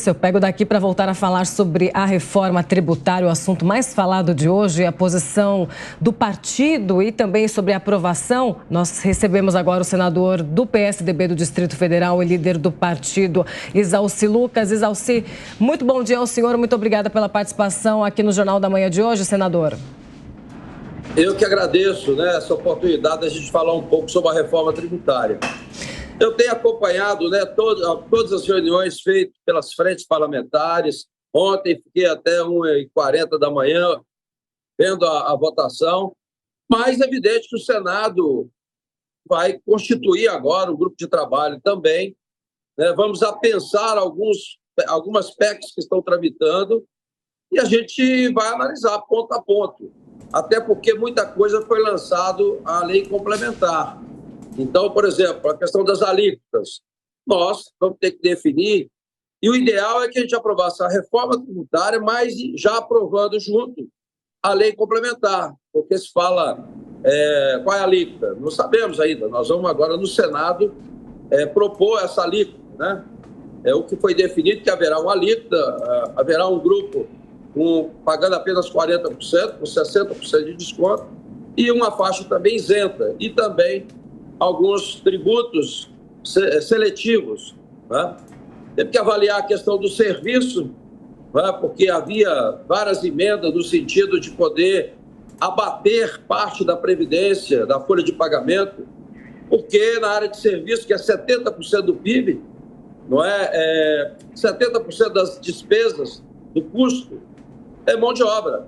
Eu pego daqui para voltar a falar sobre a reforma tributária, o assunto mais falado de hoje, a posição do partido e também sobre a aprovação. Nós recebemos agora o senador do PSDB do Distrito Federal e líder do partido, Isalci Lucas. Isalci, muito bom dia ao senhor, muito obrigada pela participação aqui no Jornal da Manhã de hoje, senador. Eu que agradeço, essa oportunidade de a gente falar um pouco sobre a reforma tributária. Eu tenho acompanhado todas as reuniões feitas pelas frentes parlamentares. Ontem fiquei até 1h40 da manhã vendo a votação, mas é evidente que o Senado vai constituir agora um grupo de trabalho também. Vamos a pensar algumas PECs que estão tramitando e a gente vai analisar ponto a ponto, até porque muita coisa foi lançado à lei complementar. Então, por exemplo, a questão das alíquotas, nós vamos ter que definir, e o ideal é que a gente aprovasse a reforma tributária, mas já aprovando junto a lei complementar, porque se fala qual é a alíquota, não sabemos ainda, nós vamos agora no Senado propor essa alíquota, o que foi definido que haverá uma alíquota, haverá um grupo pagando apenas 40%, com 60% de desconto, e uma faixa também isenta, e também alguns tributos seletivos. Teve que avaliar a questão do serviço, porque havia várias emendas no sentido de poder abater parte da previdência, da folha de pagamento, porque na área de serviço, que é 70% do PIB, 70% das despesas, do custo, é mão de obra.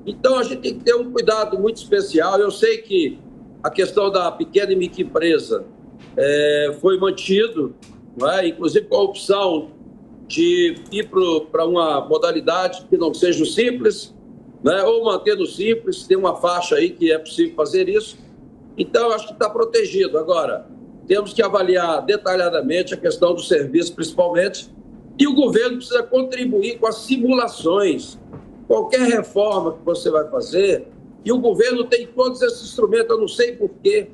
Então, a gente tem que ter um cuidado muito especial. Eu sei que a questão da pequena e microempresa foi mantido, inclusive com a opção de ir para uma modalidade que não seja o simples, ou manter no simples, tem uma faixa aí que é possível fazer isso. Então, eu acho que está protegido. Agora, temos que avaliar detalhadamente a questão do serviço, principalmente, e o governo precisa contribuir com as simulações. Qualquer reforma que você vai fazer, e o governo tem todos esses instrumentos, eu não sei por que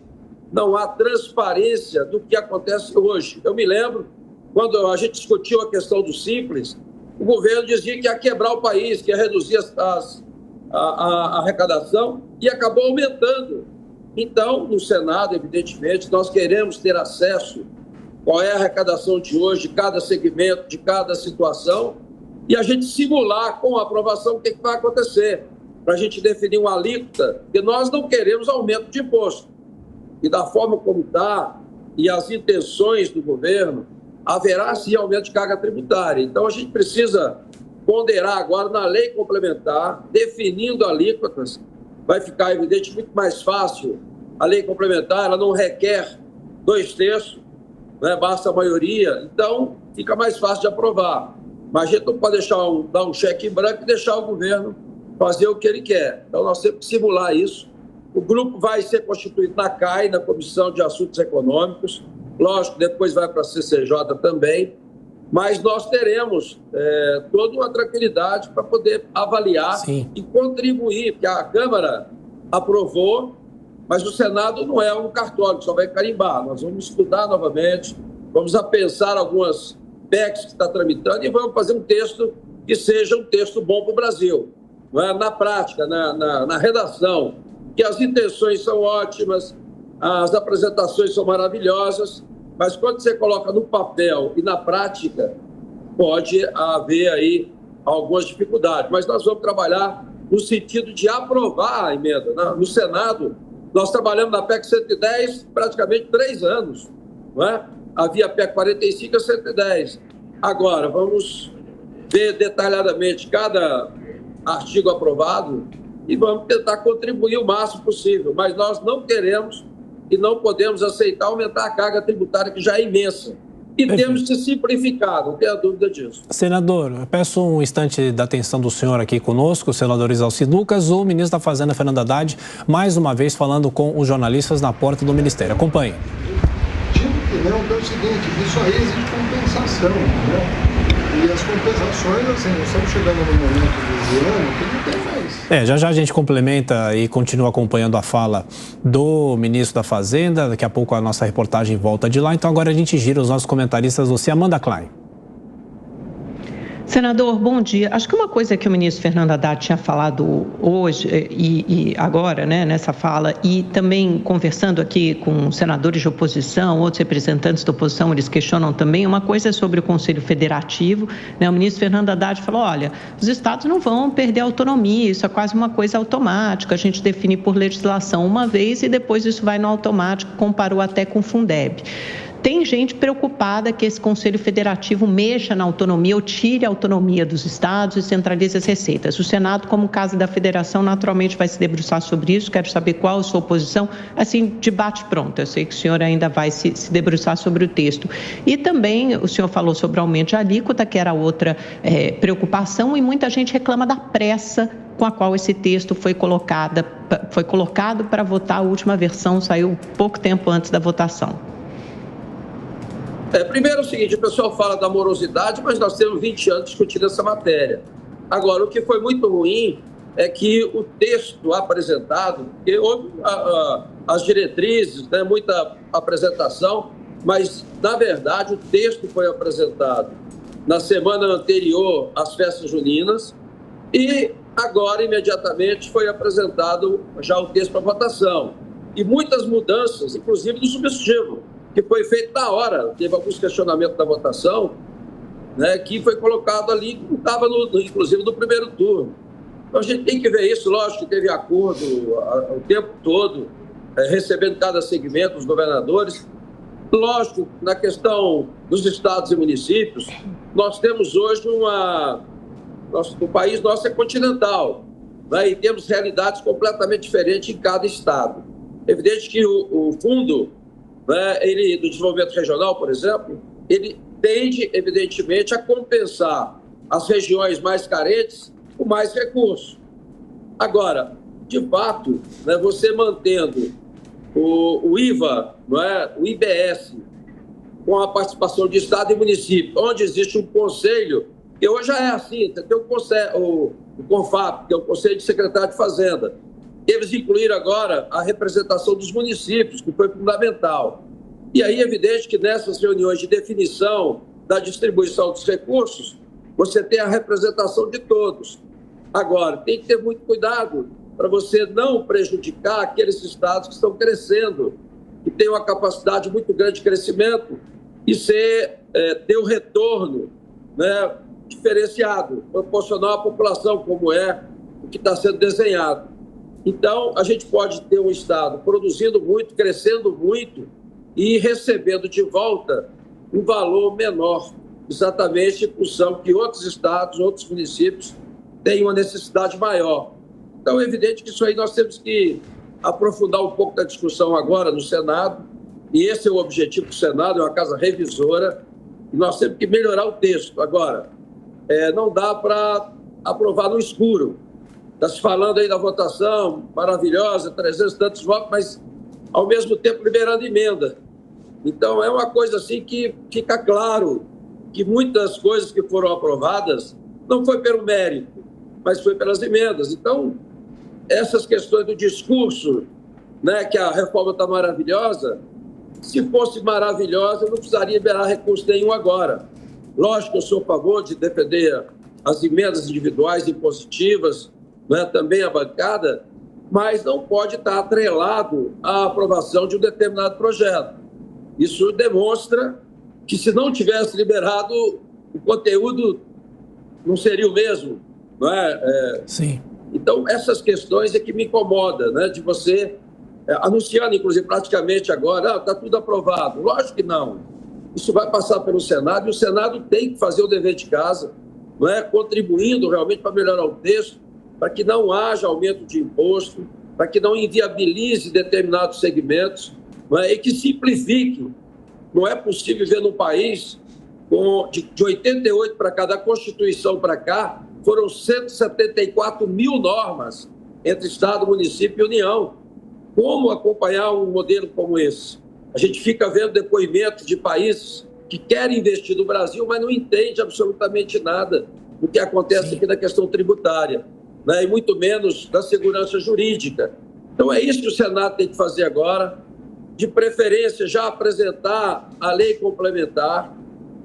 não há transparência do que acontece hoje. Eu me lembro, quando a gente discutiu a questão do Simples, o governo dizia que ia quebrar o país, que ia reduzir a arrecadação, e acabou aumentando. Então, no Senado, evidentemente, nós queremos ter acesso qual é a arrecadação de hoje, de cada segmento, de cada situação, e a gente simular com a aprovação o que vai acontecer, para a gente definir uma alíquota, porque nós não queremos aumento de imposto. E da forma como está, e as intenções do governo, haverá sim aumento de carga tributária. Então, a gente precisa ponderar agora na lei complementar, definindo alíquotas, vai ficar, evidente, muito mais fácil. A lei complementar, ela não requer 2/3, basta a maioria, então fica mais fácil de aprovar. Mas a gente não pode dar um cheque em branco e deixar o governo fazer o que ele quer. Então, nós temos que simular isso. O grupo vai ser constituído na CAI, na Comissão de Assuntos Econômicos. Lógico, depois vai para a CCJ também. Mas nós teremos toda uma tranquilidade para poder avaliar e contribuir, porque a Câmara aprovou, mas o Senado não é um cartório que só vai carimbar. Nós vamos estudar novamente, vamos pensar algumas PECs que está tramitando e vamos fazer um texto que seja um texto bom para o Brasil. Na prática, na redação, que as intenções são ótimas, as apresentações são maravilhosas, mas quando você coloca no papel e na prática, pode haver aí algumas dificuldades. Mas nós vamos trabalhar no sentido de aprovar a emenda. No Senado, nós trabalhamos na PEC 110 praticamente 3 anos. Havia PEC 45 a 110. Agora, vamos ver detalhadamente cada artigo aprovado e vamos tentar contribuir o máximo possível, mas nós não queremos e não podemos aceitar aumentar a carga tributária, que já é imensa. E temos que simplificar, não tenha dúvida disso. Senador, eu peço um instante da atenção do senhor aqui conosco, o senador Isalci Lucas, o ministro da Fazenda, Fernando Haddad, mais uma vez falando com os jornalistas na porta do Ministério. Acompanhe. Digo que não, é o seguinte, isso aí exige compensação, E as compensações, assim, nós estamos chegando num momento do ano que não tem mais. Já a gente complementa e continua acompanhando a fala do ministro da Fazenda. Daqui a pouco a nossa reportagem volta de lá. Então agora a gente gira os nossos comentaristas, você, Amanda Klein. Senador, bom dia. Acho que uma coisa que o ministro Fernando Haddad tinha falado hoje e agora, né, nessa fala, e também conversando aqui com senadores de oposição, outros representantes da oposição, eles questionam também, uma coisa é sobre o Conselho Federativo, né? O ministro Fernando Haddad falou, olha, os estados não vão perder a autonomia, isso é quase uma coisa automática, a gente define por legislação uma vez e depois isso vai no automático, comparou até com o Fundeb. Tem gente preocupada que esse Conselho Federativo mexa na autonomia ou tire a autonomia dos estados e centralize as receitas. O Senado, como Casa da Federação, naturalmente vai se debruçar sobre isso. Quero saber qual a sua posição. Assim, debate pronto. Eu sei que o senhor ainda vai se debruçar sobre o texto. E também o senhor falou sobre o aumento de alíquota, que era outra preocupação, e muita gente reclama da pressa com a qual esse texto foi colocado para votar. A última versão saiu pouco tempo antes da votação. Primeiro é o seguinte, o pessoal fala da morosidade, mas nós temos 20 anos discutindo essa matéria. Agora, o que foi muito ruim é que o texto apresentado, porque houve as diretrizes, né, muita apresentação, mas, na verdade, o texto foi apresentado na semana anterior às festas juninas e agora, imediatamente, foi apresentado já o texto para votação. E muitas mudanças, inclusive do substitutivo, que foi feito na hora. Teve alguns questionamentos da votação, né, que foi colocado ali, que não estava, inclusive, no primeiro turno. Então, a gente tem que ver isso. Lógico que teve acordo o tempo todo, recebendo cada segmento, os governadores. Lógico, na questão dos estados e municípios, nós temos hoje o país nosso é continental, né, e temos realidades completamente diferentes em cada estado. É evidente que o fundo, né, do desenvolvimento regional, por exemplo, ele tende, evidentemente, a compensar as regiões mais carentes com mais recursos. Agora, de fato, né, você mantendo o IVA, não é, o IBS, com a participação de Estado e município, onde existe um conselho, que hoje já é assim, tem o CONFAP, que é o Conselho de Secretário de Fazenda. Eles incluíram agora a representação dos municípios, que foi fundamental. E aí é evidente que nessas reuniões de definição da distribuição dos recursos, você tem a representação de todos. Agora, tem que ter muito cuidado para você não prejudicar aqueles estados que estão crescendo, que têm uma capacidade muito grande de crescimento e ter um retorno, né, diferenciado, proporcional à população, como é o que está sendo desenhado. Então, a gente pode ter um estado produzindo muito, crescendo muito e recebendo de volta um valor menor, exatamente em função que outros estados, outros municípios têm uma necessidade maior. Então, é evidente que isso aí nós temos que aprofundar um pouco da discussão agora no Senado, e esse é o objetivo do Senado, é uma casa revisora, e nós temos que melhorar o texto. Agora, não dá para aprovar no escuro. Está se falando aí da votação maravilhosa, 300 e tantos votos, mas, ao mesmo tempo, liberando emenda. Então, é uma coisa assim que fica claro que muitas coisas que foram aprovadas não foi pelo mérito, mas foi pelas emendas. Então, essas questões do discurso, né, que a reforma está maravilhosa, se fosse maravilhosa, eu não precisaria liberar recurso nenhum agora. Lógico que eu sou a favor de defender as emendas individuais impositivas, né, também a bancada, mas não pode estar atrelado à aprovação de um determinado projeto. Isso demonstra que, se não tivesse liberado, o conteúdo não seria o mesmo. Não é? Sim. Então, essas questões é que me incomodam, né, de você anunciando, inclusive, praticamente agora, está tudo aprovado. Lógico que não. Isso vai passar pelo Senado, e o Senado tem que fazer o dever de casa, não é? Contribuindo realmente para melhorar o texto, para que não haja aumento de imposto, para que não inviabilize determinados segmentos, não é? E que simplifique. Não é possível viver num país de 88 para cá, da Constituição para cá, foram 174 mil normas entre Estado, município e União. Como acompanhar um modelo como esse? A gente fica vendo depoimentos de países que querem investir no Brasil, mas não entende absolutamente nada do que acontece aqui na questão tributária, né? E muito menos da segurança jurídica. Então, é isso que o Senado tem que fazer agora, de preferência já apresentar a lei complementar,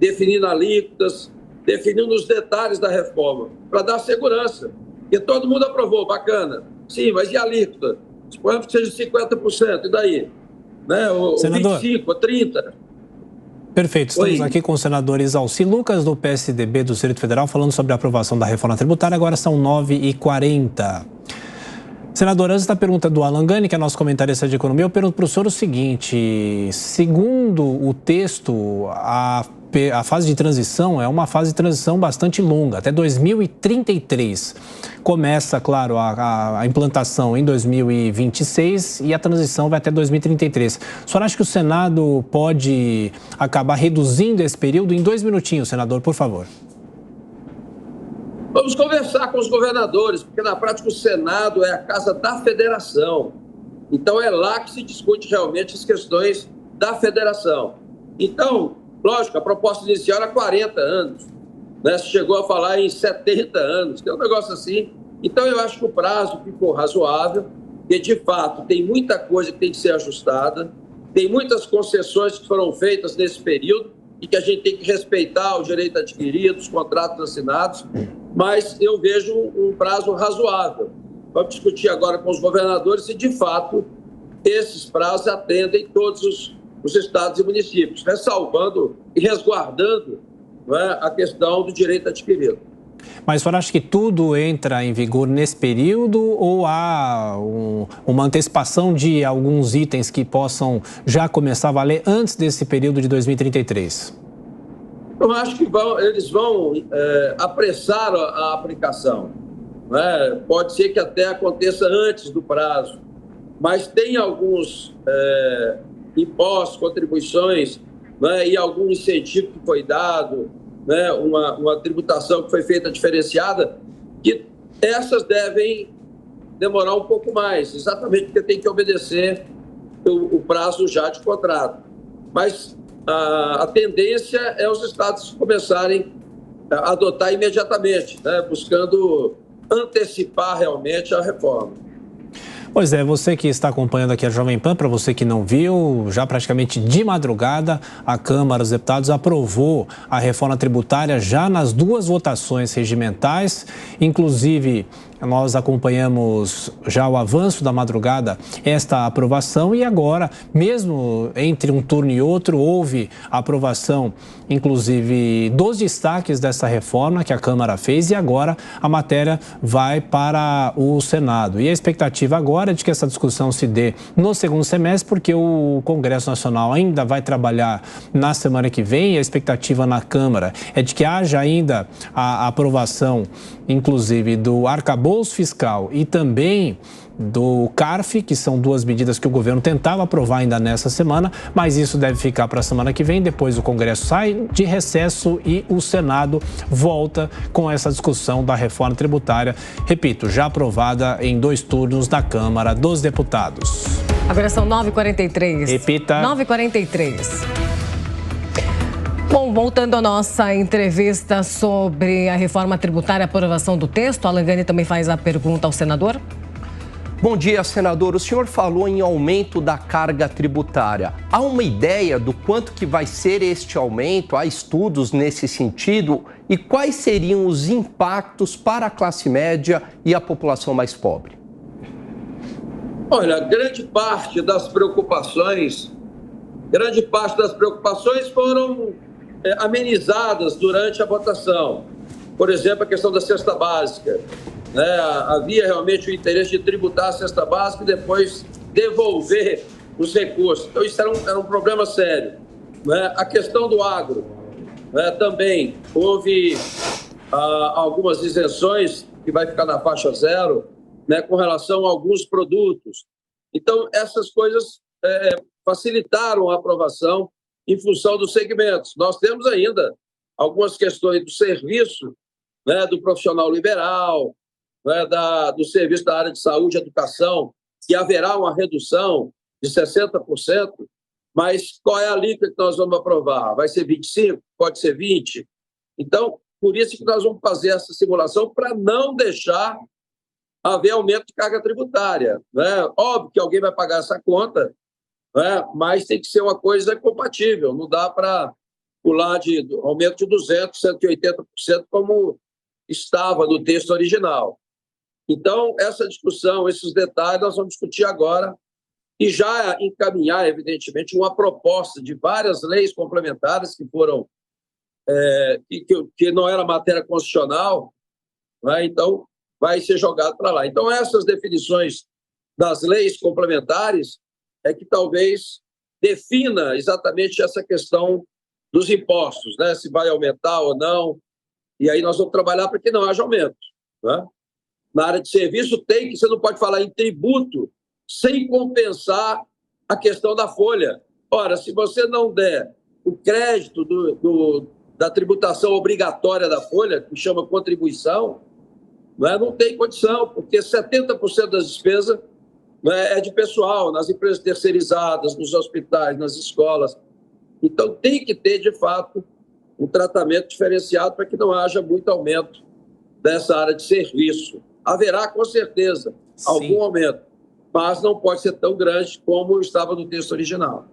definindo alíquotas, definindo os detalhes da reforma, para dar segurança. Porque todo mundo aprovou, bacana. Sim, mas e a alíquota? Suponhamos que seja 50%, e daí? Né? Ou 25%, ou 30%. Perfeito. Estamos aqui com o senador Isalci Lucas, do PSDB do Distrito Federal, falando sobre a aprovação da reforma tributária. Agora são 9h40. Senador, antes da pergunta do Alan Gani, que é nosso comentarista de economia, eu pergunto para o senhor o seguinte: segundo o texto, a fase de transição é uma fase de transição bastante longa, até 2033. Começa, claro, a implantação em 2026 e a transição vai até 2033. O senhor acha que o Senado pode acabar reduzindo esse período? Em 2 minutinhos, senador, por favor. Vamos conversar com os governadores, porque na prática o Senado é a casa da federação. Então é lá que se discute realmente as questões da federação. Então, lógico, a proposta inicial era 40 anos, né? Se chegou a falar em 70 anos, que é um negócio assim. Então eu acho que o prazo ficou razoável, porque de fato tem muita coisa que tem que ser ajustada, tem muitas concessões que foram feitas nesse período e que a gente tem que respeitar o direito adquirido, os contratos assinados, mas eu vejo um prazo razoável. Vamos discutir agora com os governadores se, de fato, esses prazos atendem todos os estados e municípios, ressalvando e resguardando, né, a questão do direito adquirido. Mas o senhor acha que tudo entra em vigor nesse período ou há uma antecipação de alguns itens que possam já começar a valer antes desse período de 2033? Eu acho que eles vão apressar a aplicação, né? Pode ser que até aconteça antes do prazo, mas tem alguns impostos, contribuições, né, e algum incentivo que foi dado, né, uma tributação que foi feita diferenciada, que essas devem demorar um pouco mais, exatamente porque tem que obedecer o prazo já de contrato. Mas a tendência é os estados começarem a adotar imediatamente, né, buscando antecipar realmente a reforma. Pois é, você que está acompanhando aqui a Jovem Pan, para você que não viu, já praticamente de madrugada, a Câmara dos Deputados aprovou a reforma tributária já nas 2 votações regimentais. Inclusive, nós acompanhamos já o avanço da madrugada, esta aprovação, e agora, mesmo entre um turno e outro, houve a aprovação, inclusive, dos destaques dessa reforma que a Câmara fez, e agora a matéria vai para o Senado. E a expectativa agora é de que essa discussão se dê no segundo semestre, porque o Congresso Nacional ainda vai trabalhar na semana que vem, e a expectativa na Câmara é de que haja ainda a aprovação, inclusive, do arcabouço fiscal e também do CARF, que são 2 medidas que o governo tentava aprovar ainda nessa semana, mas isso deve ficar para a semana que vem. Depois o Congresso sai de recesso e o Senado volta com essa discussão da reforma tributária, repito, já aprovada em 2 turnos na Câmara dos Deputados. Agora são 9h43. Repita. 9h43. Bom, voltando à nossa entrevista sobre a reforma tributária e a aprovação do texto, Alan Gani também faz a pergunta ao senador. Bom dia, senador. O senhor falou em aumento da carga tributária. Há uma ideia do quanto que vai ser este aumento? Há estudos nesse sentido? E quais seriam os impactos para a classe média e a população mais pobre? Olha, grande parte das preocupações foram amenizadas durante a votação. Por exemplo, a questão da cesta básica, né? Havia realmente o interesse de tributar a cesta básica e depois devolver os recursos. Então, isso era um problema sério, né? A questão do agro, né? Também houve algumas isenções que vai ficar na faixa 0, né? Com relação a alguns produtos. Então, essas coisas facilitaram a aprovação em função dos segmentos. Nós temos ainda algumas questões do serviço, né, do profissional liberal, né, do serviço da área de saúde e educação, que haverá uma redução de 60%, mas qual é a alíquota que nós vamos aprovar? Vai ser 25%? Pode ser 20%? Então, por isso que nós vamos fazer essa simulação para não deixar haver aumento de carga tributária, né? Óbvio que alguém vai pagar essa conta, né? Mas tem que ser uma coisa compatível, não dá para pular de aumento de 200%, 180%, como estava no texto original. Então, essa discussão, esses detalhes, nós vamos discutir agora e já encaminhar, evidentemente, uma proposta de várias leis complementares que foram que não era matéria constitucional, né? Então vai ser jogado para lá. Então, essas definições das leis complementares é que talvez defina exatamente essa questão dos impostos, né? Se vai aumentar ou não. E aí nós vamos trabalhar para que não haja aumento, né? Na área de serviço você não pode falar em tributo sem compensar a questão da folha. Ora, se você não der o crédito da tributação obrigatória da folha, que chama contribuição, não tem condição, porque 70% das despesas é de pessoal, nas empresas terceirizadas, nos hospitais, nas escolas. Então, tem que ter, de fato, um tratamento diferenciado para que não haja muito aumento dessa área de serviço. Haverá, com certeza, algum aumento, mas não pode ser tão grande como estava no texto original.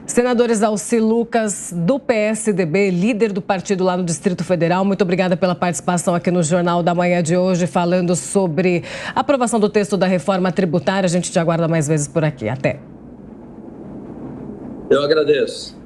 Senador Exalci Lucas, do PSDB, líder do partido lá no Distrito Federal, muito obrigada pela participação aqui no Jornal da Manhã de hoje, falando sobre a aprovação do texto da reforma tributária. A gente te aguarda mais vezes por aqui. Até. Eu agradeço.